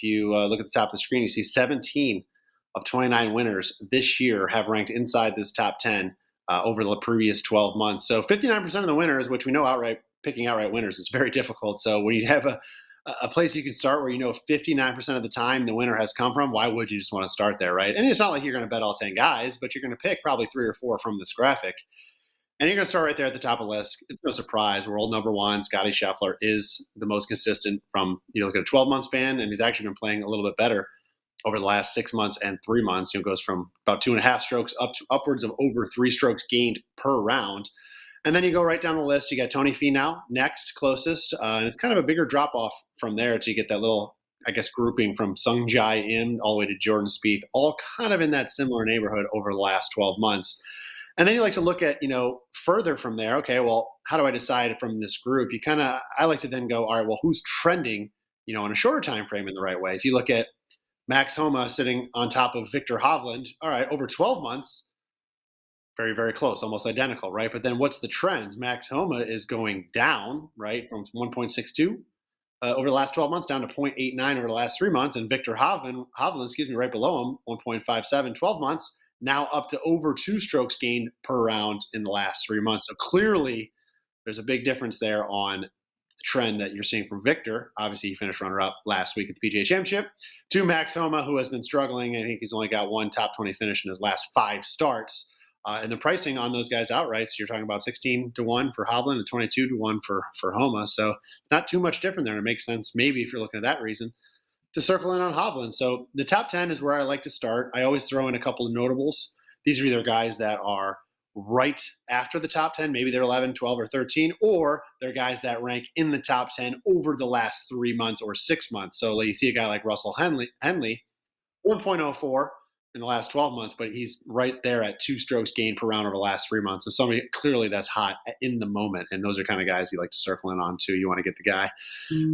you look at the top of the screen, you see 17 of 29 winners this year have ranked inside this top 10 over the previous 12 months. So 59% of the winners, which we know picking outright winners is very difficult. So when you have a place you can start where 59% of the time the winner has come from, why would you just want to start there, right? And it's not like you're going to bet all 10 guys, but you're going to pick probably 3 or 4 from this graphic. And you're going to start right there at the top of the list. It's no surprise. World number one, Scotty Scheffler, is the most consistent from, look at a 12-month span, and he's actually been playing a little bit better over the last 6 months and 3 months. It goes from about 2.5 strokes up to upwards of over 3 strokes gained per round. And then you go right down the list. You got Tony Finau next, closest. And it's kind of a bigger drop-off from there to get that little, grouping from Sung Jae Im all the way to Jordan Spieth, all kind of in that similar neighborhood over the last 12 months. And then you like to look at, further from there. Okay, well, how do I decide from this group? I like to then go, all right, well, who's trending, on a shorter time frame in the right way? If you look at Max Homa sitting on top of Victor Hovland, all right, over 12 months, very, very close, almost identical, right? But then what's the trends? Max Homa is going down, right, from 1.62 over the last 12 months down to 0.89 over the last 3 months. And Victor Hovland, right below him, 1.57, 12 months, now up to over 2 strokes gained per round in the last 3 months. So clearly there's a big difference there on the trend that you're seeing from Victor. Obviously, he finished runner-up last week at the PGA Championship. To Max Homa, who has been struggling. I think he's only got 1 top 20 finish in his last 5 starts. And the pricing on those guys outright, so you're talking about 16-1 for Hovland and 22-1 for Homa. So not too much different there. It makes sense, maybe if you're looking at that reason, to circle in on Hovland. So the top 10 is where I like to start. I always throw in a couple of notables. These are either guys that are right after the top 10, maybe they're 11, 12, or 13, or they're guys that rank in the top 10 over the last 3 months or 6 months. So you see a guy like Russell Henley 1.04 in the last 12 months, but he's right there at 2 strokes gained per round over the last 3 months. So somebody clearly that's hot in the moment. And those are kind of guys you like to circle in on too. You want to get the guy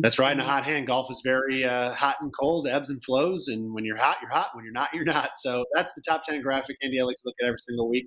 that's riding a hot hand. Golf is very hot and cold, ebbs and flows. And when you're hot, you're hot. When you're not, you're not. So that's the top 10 graphic, Andy, I like to look at every single week.